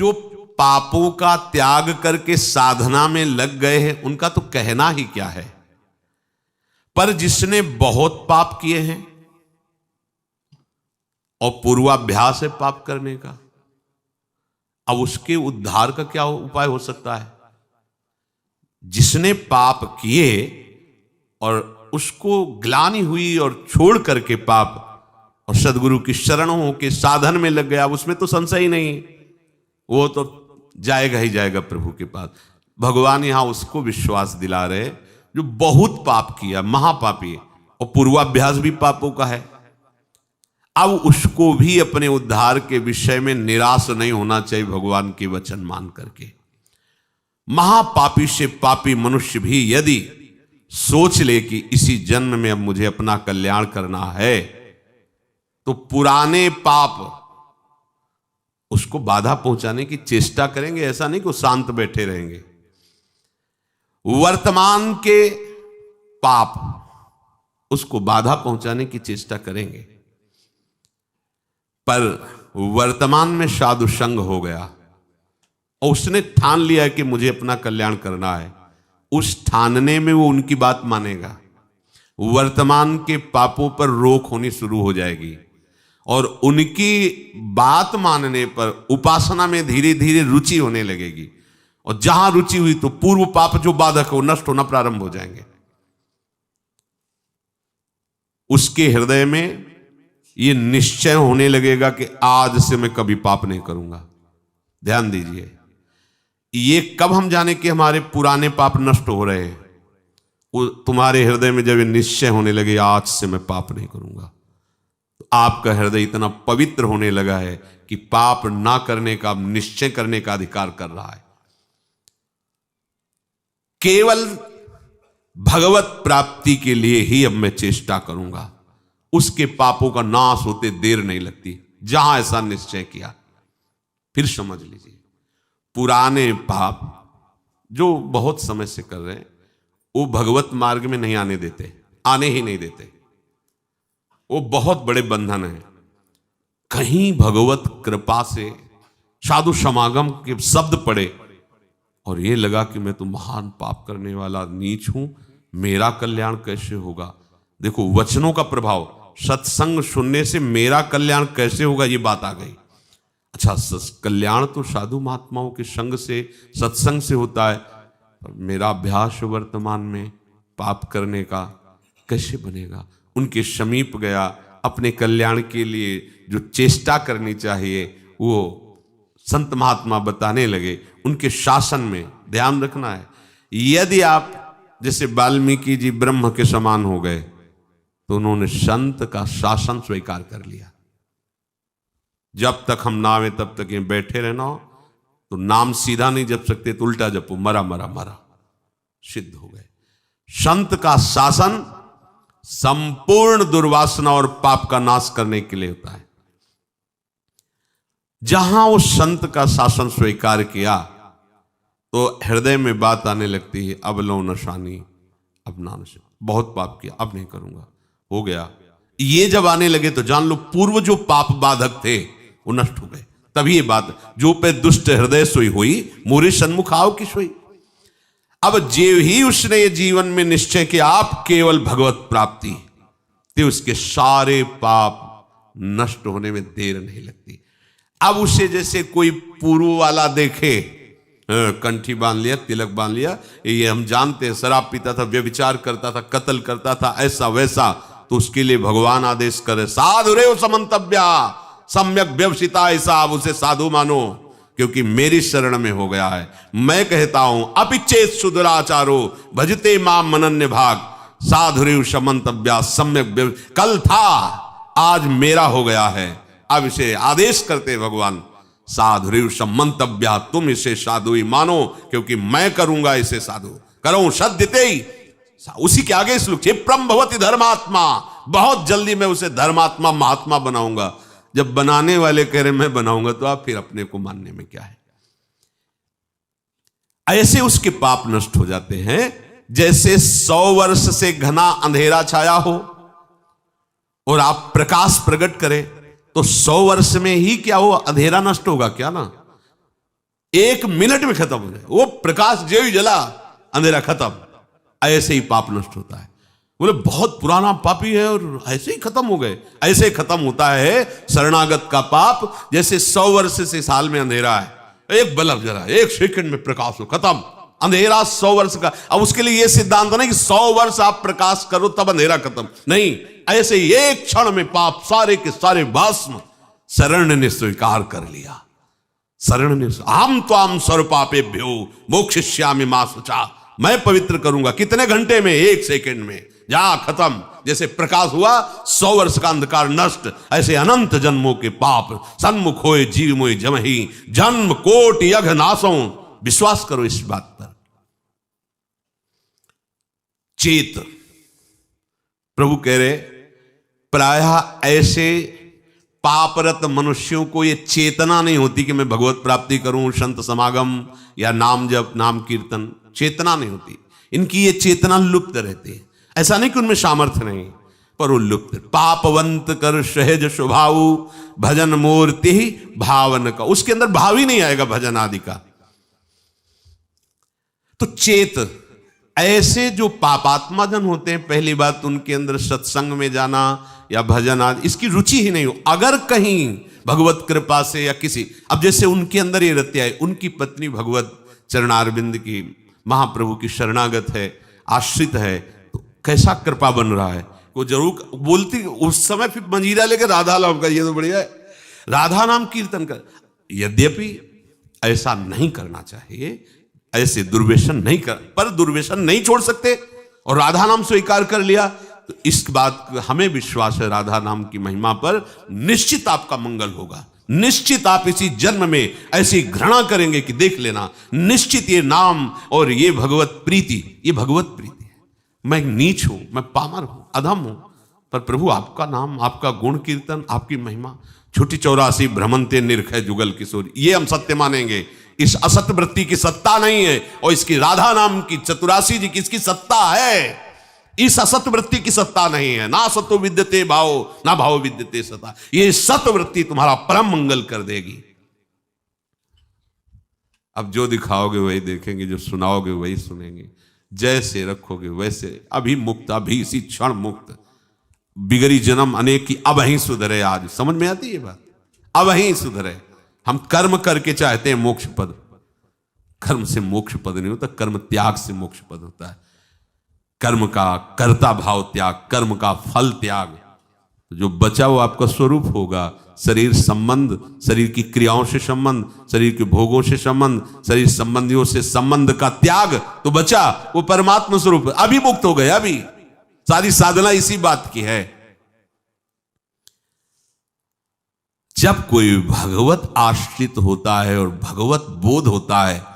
जो पापों का त्याग करके साधना में लग गए हैं उनका तो कहना ही क्या है, पर जिसने बहुत पाप किए हैं और पूर्वाभ्यास है पाप करने का, अब उसके उद्धार का क्या उपाय हो सकता है? जिसने पाप किए और उसको ग्लानि हुई और छोड़ करके पाप और सदगुरु की शरणों के साधन में लग गया, उसमें तो संशय ही नहीं, वो तो जाएगा ही जाएगा प्रभु के पास। भगवान यहां उसको विश्वास दिला रहे जो बहुत पाप किया, महापापी, और पूर्वाभ्यास भी पापों का है। अब उसको भी अपने उद्धार के विषय में निराश नहीं होना चाहिए भगवान के वचन मान करके। महापापी से पापी मनुष्य भी यदि सोच ले कि इसी जन्म में अब मुझे अपना कल्याण करना है, तो पुराने पाप उसको बाधा पहुंचाने की चेष्टा करेंगे। ऐसा नहीं कि वो शांत बैठे रहेंगे। वर्तमान के पाप उसको बाधा पहुंचाने की चेष्टा करेंगे, पर वर्तमान में साधु संग हो गया और उसने ठान लिया है कि मुझे अपना कल्याण करना है, उस ठानने में वो उनकी बात मानेगा। वर्तमान के पापों पर रोक होनी शुरू हो जाएगी और उनकी बात मानने पर उपासना में धीरे धीरे रुचि होने लगेगी, और जहां रुचि हुई तो पूर्व पाप जो बाधक है वो नष्ट होना प्रारंभ हो जाएंगे। उसके हृदय में ये निश्चय होने लगेगा कि आज से मैं कभी पाप नहीं करूंगा। ध्यान दीजिए, ये कब हम जाने कि हमारे पुराने पाप नष्ट हो रहे हैं? वो तुम्हारे हृदय में जब ये निश्चय होने लगे आज से मैं पाप नहीं करूंगा, तो आपका हृदय इतना पवित्र होने लगा है कि पाप ना करने का, निश्चय करने का अधिकार कर रहा है। केवल भगवत प्राप्ति के लिए ही अब मैं चेष्टा करूंगा, उसके पापों का नाश होते देर नहीं लगती। जहां ऐसा निश्चय किया, फिर समझ लीजिए पुराने पाप जो बहुत समय से कर रहे हैं वो भगवत मार्ग में नहीं आने देते, आने ही नहीं देते। वो बहुत बड़े बंधन है। कहीं भगवत कृपा से साधु समागम के शब्द पड़े और ये लगा कि मैं तो महान पाप करने वाला नीच हूं, मेरा कल्याण कैसे होगा? देखो वचनों का प्रभाव, सत्संग सुनने से मेरा कल्याण कैसे होगा, ये बात आ गई। अच्छा, कल्याण तो साधु महात्माओं के संग से, सत्संग से होता है, पर मेरा अभ्यास वर्तमान में पाप करने का कैसे बनेगा? उनके समीप गया, अपने कल्याण के लिए जो चेष्टा करनी चाहिए वो संत महात्मा बताने लगे। उनके शासन में ध्यान रखना है। यदि आप जैसे वाल्मीकि जी ब्रह्म के समान हो गए तो उन्होंने संत का शासन स्वीकार कर लिया। जब तक हम नावे तब तक ये बैठे रहना हो, तो नाम सीधा नहीं जप सकते तो उल्टा जपो, मरा मरा मरा, सिद्ध हो गए। संत का शासन संपूर्ण दुर्वासना और पाप का नाश करने के लिए होता है। जहां उस संत का शासन स्वीकार किया तो हृदय में बात आने लगती है, अब लो नशानी, अब ना नशा, बहुत पाप किया, अब नहीं करूंगा, हो गया। ये जब आने लगे तो जान लो पूर्व जो पाप बाधक थे वो नष्ट हो गए। तभी ये बात, जो पे दुष्ट हृदय सोई हुई, मोरे सन्मुख आओ की सोई। अब जे ही उसने ये जीवन में निश्चय किया आप केवल भगवत प्राप्ति, तो उसके सारे पाप नष्ट होने में देर नहीं लगती। अब उसे जैसे कोई पूर्व वाला देखे, कंठी बांध लिया, तिलक बांध लिया, ये हम जानते हैं, शराब पीता था, व्यभिचार करता था, कत्ल करता था, ऐसा वैसा, तो उसके लिए भगवान आदेश करे, साधु रे समंतव्या सम्यक व्यवसिता, ऐसा आप उसे साधु मानो, क्योंकि मेरी शरण में हो गया है। मैं कहता हूं अपिचेत सुदुराचारो भजते माम मनन्य भाग, साधु रे समंतव्या सम्यक, कल था आज मेरा हो गया है। अब इसे आदेश करते भगवान, साधु सम्मंतव्या, तुम इसे साधु ही मानो, क्योंकि मैं करूंगा इसे साधु, करो सद्यते ही। उसी के आगे श्लोक, क्षिप्रम भवति धर्मात्मा, बहुत जल्दी मैं उसे धर्मात्मा महात्मा बनाऊंगा। जब बनाने वाले कह रहे मैं बनाऊंगा तो आप फिर अपने को मानने में क्या है? ऐसे उसके पाप नष्ट हो जाते हैं जैसे 100 वर्ष से घना अंधेरा छाया हो और आप प्रकाश प्रकट करें तो 100 वर्ष में ही क्या हो, अंधेरा नष्ट होगा क्या ना? 1 मिनट में खत्म हो जाए, वो प्रकाश जो ही जला अंधेरा खत्म। ऐसे ही पाप नष्ट होता है। बोले बहुत पुराना पापी है और ऐसे ही खत्म हो गए। ऐसे ही खत्म होता है शरणागत का पाप, जैसे 100 वर्ष से साल में अंधेरा है, एक बल्ब जला 1 सेकंड में प्रकाश हो, खत्म अंधेरा 100 वर्ष का। अब उसके लिए यह सिद्धांत नहीं कि 100 वर्ष आप प्रकाश करो तब अंधेरा खत्म, नहीं, ऐसे ही एक क्षण में पाप सारे के सारे भस्म शरण ने स्वीकार कर लिया। शरण ने आम तो आम सर्व पापेभ्यो मोक्षयिष्यामि मा शुचा, मैं पवित्र करूंगा। कितने घंटे में? 1 सेकंड में, जा खत्म। जैसे प्रकाश हुआ 100 वर्ष का अंधकार नष्ट, ऐसे अनंत जन्मों के पाप सन्मुख होए जीव मोहि जमहि, जन्म कोट यघ नासों। विश्वास करो इस बात पर। चेत, प्रभु कह रहे प्रायः ऐसे पापरत मनुष्यों को ये चेतना नहीं होती कि मैं भगवत प्राप्ति करूं, संत समागम या नाम जप नाम कीर्तन, चेतना नहीं होती इनकी। ये चेतना लुप्त रहती है। ऐसा नहीं कि उनमें सामर्थ्य नहीं, पर वो लुप्त। पापवंत कर सहज स्वभाव भजन मूर्ति भावन का, उसके अंदर भाव ही नहीं आएगा भजन आदि का। तो चेत, ऐसे जो पापात्मा जन होते हैं, पहली बात उनके अंदर सत्संग में जाना या भजन आदि इसकी रुचि ही नहीं हो। अगर कहीं भगवत कृपा से या किसी, अब जैसे उनके अंदर ये रहते है, उनकी पत्नी भगवत चरणारविंद की महाप्रभु की शरणागत है, आश्रित है, तो कैसा कृपा बन रहा है। वो जरूर बोलती उस समय, फिर मंजीरा लेकर राधा नाम का, ये तो बढ़िया है, राधा नाम कीर्तन कर। यद्यपि ऐसा नहीं करना चाहिए, ऐसे दुर्व्यसन नहीं कर, पर दुर्व्यसन नहीं छोड़ सकते और राधा नाम स्वीकार कर लिया तो इस बात हमें विश्वास है, राधा नाम की महिमा पर निश्चित आपका मंगल होगा। निश्चित आप इसी जन्म में ऐसी घृणा करेंगे कि देख लेना, निश्चित ये नाम और ये भगवत प्रीति, ये भगवत प्रीति है। मैं नीच हूं, मैं पामर हूं, अधम हूं, पर प्रभु आपका नाम, आपका गुण कीर्तन, आपकी महिमा, छुट्टी 84 भ्रमंते निरखै जुगल किशोर, ये हम सत्य मानेंगे। इस असत वृत्ति की सत्ता नहीं है, और इसकी राधा नाम की 84 जी की इसकी सत्ता है। इस असत वृत्ति की सत्ता नहीं है। ना सतो विद्यते भाव, ना भाव विद्यते सता। ये सत वृत्ति तुम्हारा परम मंगल कर देगी। अब जो दिखाओगे वही देखेंगे, जो सुनाओगे वही सुनेंगे, जैसे रखोगे वैसे। अभी मुक्त, अभी इसी क्षण मुक्त। बिगड़ी जन्म अनेक की, अब ही सुधरे। आज समझ में आती है बात, अब ही सुधरे। हम कर्म करके चाहते हैं मोक्ष पद, कर्म से मोक्ष पद नहीं होता, कर्म त्याग से मोक्ष पद होता है। कर्म का कर्ता भाव त्याग, कर्म का फल त्याग, जो बचा वो आपका स्वरूप होगा। शरीर संबंध, शरीर की क्रियाओं से संबंध, शरीर के भोगों से संबंध, शरीर संबंधियों से संबंध का त्याग तो बचा, वो परमात्मा स्वरूप। अभी मुक्त हो गए, अभी सारी साधना इसी बात की है। जब कोई भगवत आश्रित होता है और भगवत बोध होता है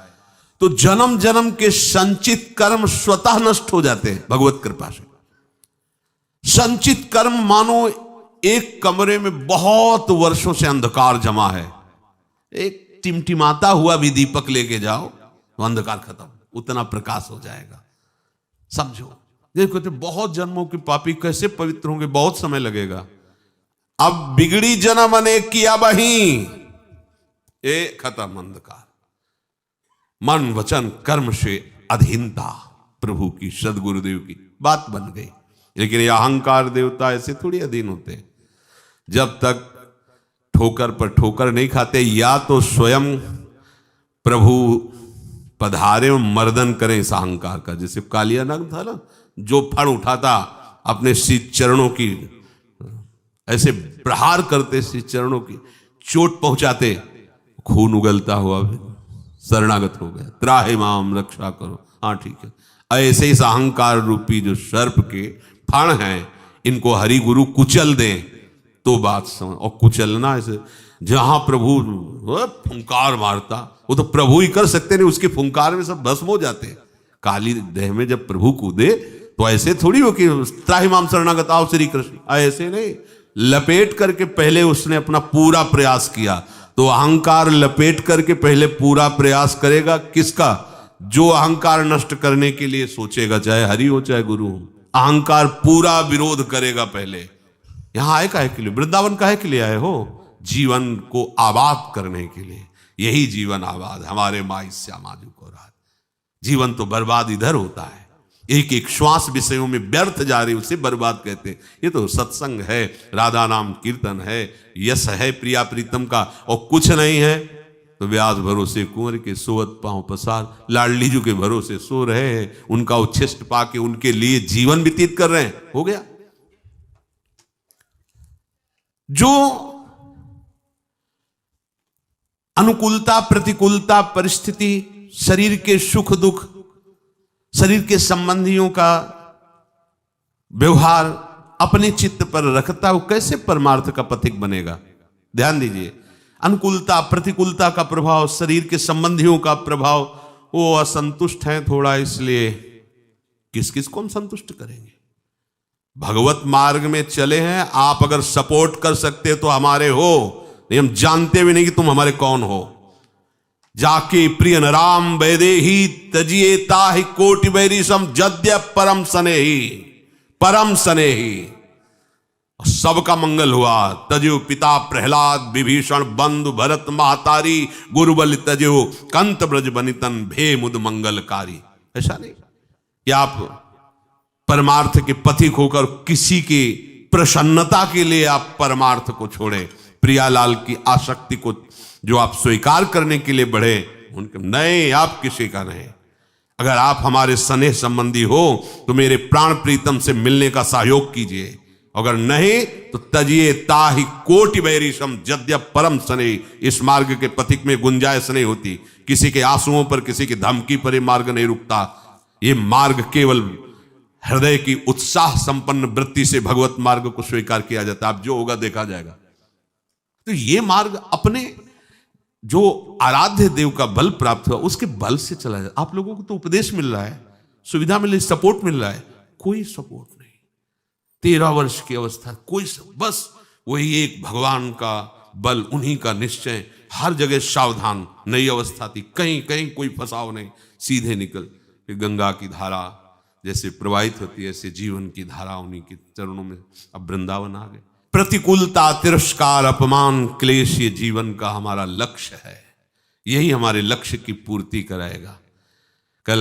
तो जन्म जन्म के संचित कर्म स्वतः नष्ट हो जाते हैं भगवत कृपा से। संचित कर्म मानो एक कमरे में बहुत वर्षों से अंधकार जमा है, एक टिमटिमाता हुआ भी दीपक लेके जाओ तो अंधकार खत्म, उतना प्रकाश हो जाएगा। समझो, देखो तो बहुत जन्मों के पापी कैसे पवित्र होंगे, बहुत समय लगेगा। अब बिगड़ी जन्म अनेक किया बही, ये खत्म अंधकार। मन वचन कर्म से अधीनता, प्रभु की सदगुरुदेव की बात बन गई। लेकिन ये अहंकार देवता ऐसे थोड़ी अधीन होते। जब तक ठोकर पर ठोकर नहीं खाते, या तो स्वयं प्रभु पधारे मर्दन करें इस अहंकार का। जैसे कालिया नग था ना, जो फण उठाता अपने श्री चरणों की, ऐसे प्रहार करते श्री चरणों की, चोट पहुंचाते, खून उगलता हुआ शरणागत हो गया। त्राहि माम रक्षा करो, हाँ ठीक है। ऐसे इस अहंकार रूपी जो सर्प के फण हैं, इनको हरि गुरु कुचल दें तो बात समझ। और कुचलना ऐसे, जहां प्रभु फुंकार मारता, वो तो प्रभु ही कर सकते नहीं, उसके फुंकार में सब भस्म हो जाते। काली देह में जब प्रभु कूदे तो ऐसे थोड़ी हो कि त्राहि माम शरणागत आओ श्री कृष्ण, ऐसे नहीं। लपेट करके पहले उसने अपना पूरा प्रयास किया। तो अहंकार लपेट करके पहले पूरा प्रयास करेगा किसका? जो अहंकार नष्ट करने के लिए सोचेगा, चाहे हरि हो चाहे गुरु हो, अहंकार पूरा विरोध करेगा पहले। यहां आए काहे के लिए? वृंदावन काहे के लिए आए हो? जीवन को आबाद करने के लिए, यही जीवन आबाद हमारे माई श्यामाजू को रात। जीवन तो बर्बाद इधर होता है, एक एक श्वास विषयों में व्यर्थ जा रही, उसे बर्बाद कहते। ये तो सत्संग है, राधा नाम कीर्तन है, यश है प्रिया प्रीतम का, और कुछ नहीं है तो व्यास भरोसे कुंवर के सोवत पांव पसार। लाडली जी के भरोसे सो रहे हैं, उनका उच्छिष्ट पाके उनके लिए जीवन व्यतीत कर रहे हैं, हो गया। जो अनुकूलता प्रतिकूलता परिस्थिति, शरीर के सुख दुख, शरीर के संबंधियों का व्यवहार अपने चित्त पर रखता, वो कैसे परमार्थ का पथिक बनेगा? ध्यान दीजिए, अनुकूलता प्रतिकूलता का प्रभाव, शरीर के संबंधियों का प्रभाव, वो असंतुष्ट हैं थोड़ा, इसलिए किस किस को हम संतुष्ट करेंगे? भगवत मार्ग में चले हैं, आप अगर सपोर्ट कर सकते तो हमारे हो, नहीं हम जानते भी नहीं कि तुम हमारे कौन हो। जाके प्रिय राम वैदेही तजिए ताहि कोटि बैरी सम जद्य परम सनेही, परम सनेही। सबका मंगल हुआ। तजो पिता प्रहलाद विभीषण बंधु भरत महतारी, गुरुबल तजो कंत ब्रज बनितन भे मुद मंगलकारी। ऐसा नहीं कि आप परमार्थ के पथिक होकर किसी की प्रसन्नता के लिए आप परमार्थ को छोड़े, प्रियालाल की आसक्ति को जो आप स्वीकार करने के लिए बढ़े, उनके नहीं, आप किसी का नहीं। अगर आप हमारे स्नेह संबंधी हो तो मेरे प्राण प्रीतम से मिलने का सहयोग कीजिए, अगर नहीं तो तजिए ताहि कोटि बैरिशम जद्य परम स्नेह। इस मार्ग के पथिक में गुंजाइश नहीं होती, किसी के आंसुओं पर, किसी की धमकी पर ये मार्ग नहीं रुकता। ये मार्ग केवल हृदय की उत्साह संपन्न वृत्ति से भगवत मार्ग को स्वीकार किया जाता है। अब जो होगा देखा जाएगा। तो ये मार्ग अपने जो आराध्य देव का बल प्राप्त हुआ उसके बल से चला जाए। आप लोगों को तो उपदेश मिल रहा है, सुविधा मिल रही, सपोर्ट मिल रहा है, कोई सपोर्ट नहीं। 13 वर्ष की अवस्था, कोई बस वही एक भगवान का बल, उन्हीं का निश्चय, हर जगह सावधान। नई अवस्था थी, कहीं कहीं कोई फंसाव नहीं, सीधे निकल। गंगा की धारा जैसे प्रवाहित होती है, ऐसे जीवन की धारा उन्हीं के चरणों में। अब वृंदावन आ गए। प्रतिकूलता, तिरस्कार, अपमान, क्लेश, ये जीवन का हमारा लक्ष्य है, यही हमारे लक्ष्य की पूर्ति कराएगा। कल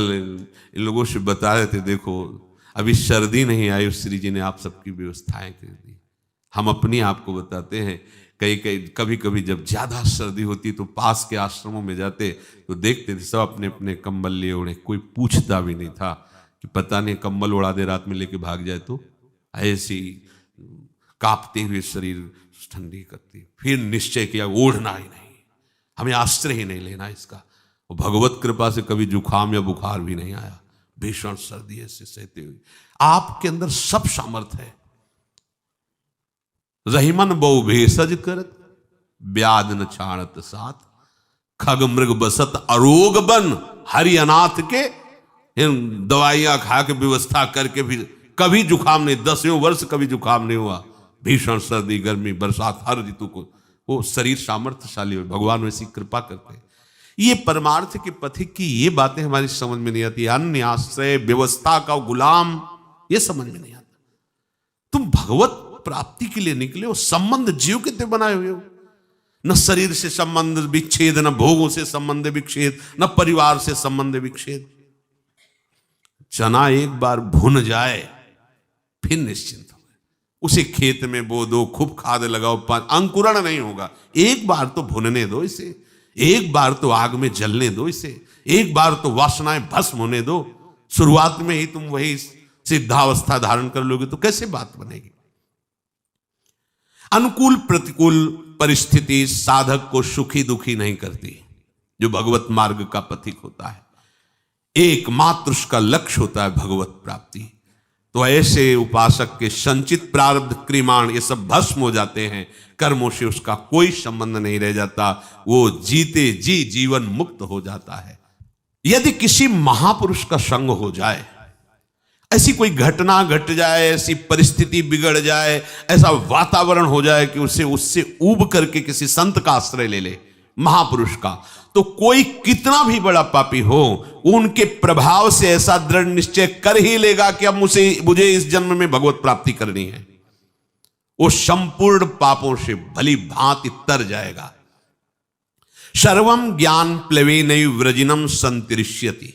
इन लोगों से बता रहे थे, देखो अभी सर्दी नहीं आई, श्री जी ने आप सबकी व्यवस्थाएं कर दी। हम अपनी आपको बताते हैं, कभी कभी जब ज्यादा सर्दी होती तो पास के आश्रमों में जाते तो देखते थे सब अपने अपने कंबल लिए ओढ़े, कोई पूछता भी नहीं था कि पता नहीं कंबल उड़ा दे रात में लेके भाग जाए तो। ऐसी कांपते हुए शरीर ठंडी करती, फिर निश्चय किया ओढ़ना ही नहीं, हमें आश्रय ही नहीं लेना इसका। और भगवत कृपा से कभी जुखाम या बुखार भी नहीं आया। भीषण सर्दी ऐसे सहते हुए आपके अंदर सब सामर्थ है। रहीमन बहु भेषज करत ब्याध न छाणत साथ, खग मृग बसत अरोग बन हरि अनाथ के। इन दवाइयां खा के व्यवस्था करके भी कभी जुखाम नहीं, 10वें वर्ष कभी जुखाम नहीं हुआ। भीषण सर्दी गर्मी बरसात हर ऋतु को वो शरीर सामर्थ्यशाली हो, भगवान वैसी कृपा करते हैं। ये परमार्थ के पथिक की ये बातें हमारी समझ में नहीं आती। अन्य आश्रय, व्यवस्था का गुलाम, ये समझ में नहीं आता। तुम भगवत प्राप्ति के लिए निकले हो, संबंध जीव के ते बनाए हुए हो। न शरीर से संबंध विच्छेद, न भोगों से संबंध विच्छेद, न परिवार से संबंध विच्छेद। चना एक बार भुन जाए फिर निश्चिंत हो, उसे खेत में बो दो, खूब खाद लगाओ, अंकुरण नहीं होगा। एक बार तो भुनने दो इसे, एक बार तो आग में जलने दो इसे, एक बार तो वासनाएं भस्म होने दो। शुरुआत में ही तुम वही सिद्धावस्था धारण कर लोगे तो कैसे बात बनेगी? अनुकूल प्रतिकूल परिस्थिति साधक को सुखी दुखी नहीं करती। जो भगवत मार्ग का पथिक होता है, एकमात्र उसका लक्ष्य होता है भगवत प्राप्ति। तो ऐसे उपासक के संचित प्रारब्ध क्रिमाण ये सब भस्म हो जाते हैं, कर्मों से उसका कोई संबंध नहीं रह जाता, वो जीते जी जीवन मुक्त हो जाता है। यदि किसी महापुरुष का संग हो जाए, ऐसी कोई घटना घट जाए, ऐसी परिस्थिति बिगड़ जाए, ऐसा वातावरण हो जाए कि उससे ऊब करके किसी संत का आश्रय ले ले, महापुरुष का, तो कोई कितना भी बड़ा पापी हो, उनके प्रभाव से ऐसा दृढ़ निश्चय कर ही लेगा कि अब मुझे इस जन्म में भगवत प्राप्ति करनी है। वो संपूर्ण पापों से भली भांति तर जाएगा। सर्वम ज्ञान प्लवेनैव व्रजिनम संतरिष्यति।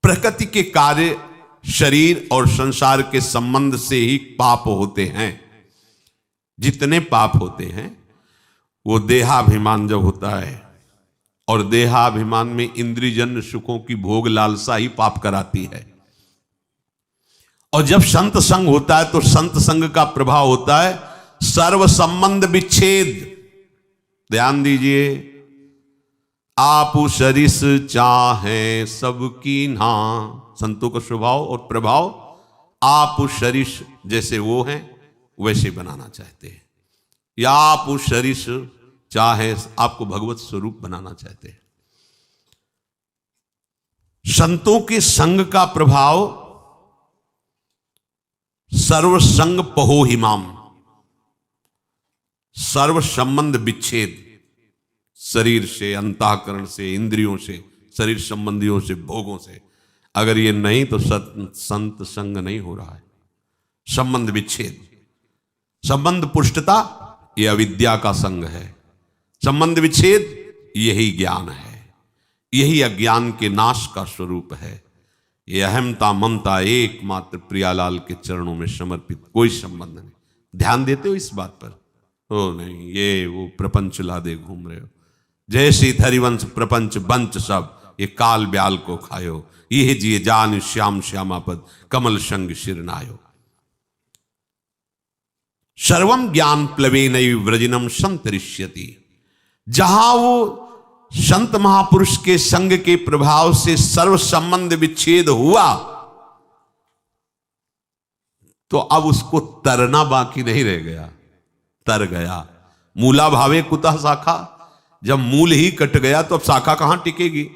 प्रकृति के कार्य शरीर और संसार के संबंध से ही पाप होते हैं। जितने पाप होते हैं वो देहाभिमान जब होता है, और देहाभिमान में इंद्रियजन्य सुखों की भोग लालसा ही पाप कराती है। और जब संत संग होता है तो संत संग का प्रभाव होता है सर्व संबंध विच्छेद। ध्यान दीजिए, आप सरिस चाहे सबकी ना, संतों का स्वभाव और प्रभाव आप सरिस जैसे वो हैं वैसे बनाना चाहते हैं, या आप सरिस चाहे आपको भगवत स्वरूप बनाना चाहते हैं। संतों के संग का प्रभाव सर्व संग पहो हिमाम, सर्व संबंध विच्छेद, शरीर से, अंतःकरण से, इंद्रियों से, शरीर संबंधियों से, भोगों से। अगर ये नहीं तो संत संग नहीं हो रहा है। संबंध विच्छेद, संबंध पुष्टता ये अविद्या का संग है। संबंध विच्छेद यही ज्ञान है, यही अज्ञान के नाश का स्वरूप है। ये अहमता ममता एकमात्र प्रियालाल के चरणों में समर्पित, कोई संबंध नहीं। ध्यान देते हो इस बात पर? ओ नहीं, ये वो प्रपंच लादे घूम रहे हो, जैसे धरिवंश प्रपंच बंच सब ये काल ब्याल को खायो, ये जिए जान श्याम श्यामापद कमल संग शिरनायो। सर्वम ज्ञान प्लवेनैव व्रजिनम संतरिष्यति। जहां वो संत महापुरुष के संग के प्रभाव से सर्व संबंध विच्छेद हुआ तो अब उसको तरना बाकी नहीं रह गया, तर गया। मूला भावे कुतः शाखा, जब मूल ही कट गया तो अब शाखा कहां टिकेगी?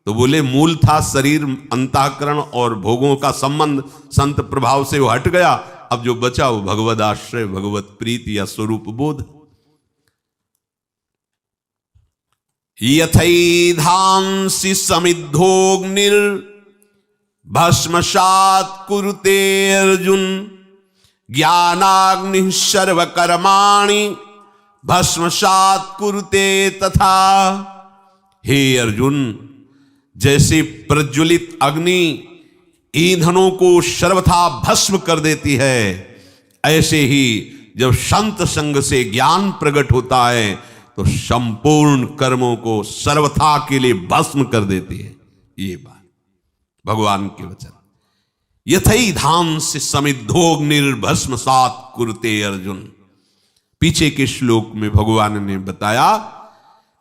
तो बोले मूल था शरीर, अंतःकरण और भोगों का संबंध, संत प्रभाव से वो हट गया। अब जो बचा वो भगवद आश्रय, भगवत प्रीति या स्वरूप बोध। यथैधांसि समिद्धोग्निर भस्मसात् कुरुते अर्जुन, ज्ञानाग्निः सर्वकर्माणि भस्मसात् कुरुते तथा। हे अर्जुन, जैसे प्रज्वलित अग्नि ईंधनों को सर्वथा भस्म कर देती है, ऐसे ही जब संत संग से ज्ञान प्रकट होता है तो संपूर्ण कर्मों को सर्वथा के लिए भस्म कर देती है। ये बात भगवान के वचन। यथैधांसि समिद्धोग्निर्भस्मसात् कुरुते अर्जुन। पीछे के श्लोक में भगवान ने बताया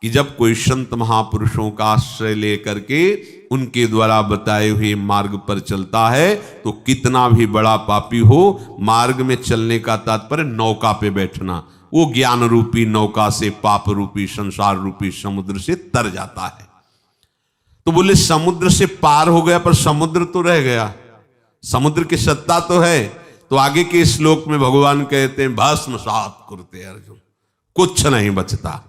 कि जब कोई संत महापुरुषों का आश्रय लेकर के उनके द्वारा बताए हुए मार्ग पर चलता है तो कितना भी बड़ा पापी हो, मार्ग में चलने का तात्पर्य नौका पे बैठना, वो ज्ञान रूपी नौका से पाप रूपी संसार रूपी समुद्र से तर जाता है। तो बोले समुद्र से पार हो गया पर समुद्र तो रह गया, समुद्र की सत्ता तो है। तो आगे के श्लोक में भगवान कहते हैं भस्मसात् कुरुते अर्जुन, कुछ नहीं बचता।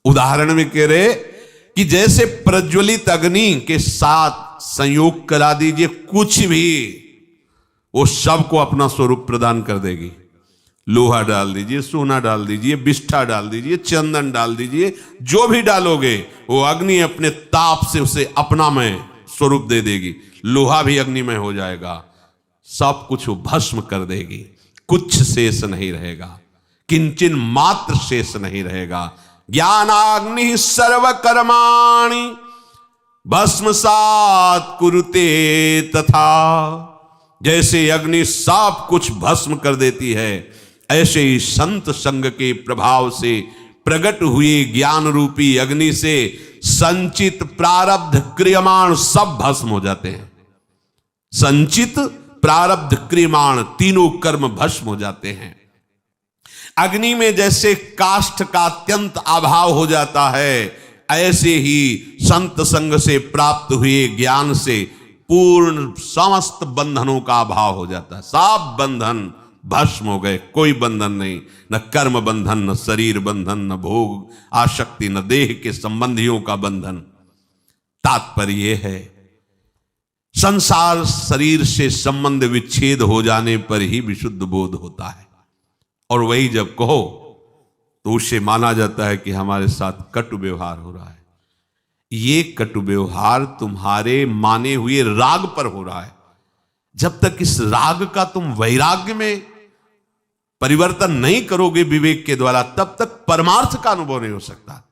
उदाहरण में कह रहे कि जैसे प्रज्वलित अग्नि के साथ संयोग करा दीजिए, कुछ भी वो सबको अपना स्वरूप प्रदान कर देगी। लोहा डाल दीजिए, सोना डाल दीजिए, बिष्ठा डाल दीजिए, चंदन डाल दीजिए, जो भी डालोगे वो अग्नि अपने ताप से उसे अपना में स्वरूप दे देगी। लोहा भी अग्निमय हो जाएगा, सब कुछ वो भस्म कर देगी, कुछ शेष नहीं रहेगा, किंचन मात्र शेष नहीं रहेगा। ज्ञानाग्नि सर्वकर्माणि भस्मसात् कुरुते तथा। जैसे अग्नि सब कुछ भस्म कर देती है, ऐसे ही संत संग के प्रभाव से प्रकट हुए ज्ञान रूपी अग्नि से संचित प्रारब्ध क्रियमाण सब भस्म हो जाते हैं। संचित प्रारब्ध क्रियमाण तीनों कर्म भस्म हो जाते हैं। अग्नि में जैसे काष्ठ का अत्यंत अभाव हो जाता है, ऐसे ही संत संग से प्राप्त हुए ज्ञान से पूर्ण समस्त बंधनों का अभाव हो जाता है। सब बंधन भस्म हो गए, कोई बंधन नहीं, न कर्म बंधन, न शरीर बंधन, न भोग आसक्ति, न देह के संबंधियों का बंधन। तात्पर्य है संसार शरीर से संबंध विच्छेद हो जाने पर ही विशुद्ध बोध होता है। और वही जब कहो तो उसे माना जाता है कि हमारे साथ कटु व्यवहार हो रहा है। ये कटु व्यवहार तुम्हारे माने हुए राग पर हो रहा है। जब तक इस राग का तुम वैराग्य में परिवर्तन नहीं करोगे विवेक के द्वारा, तब तक परमार्थ का अनुभव नहीं हो सकता।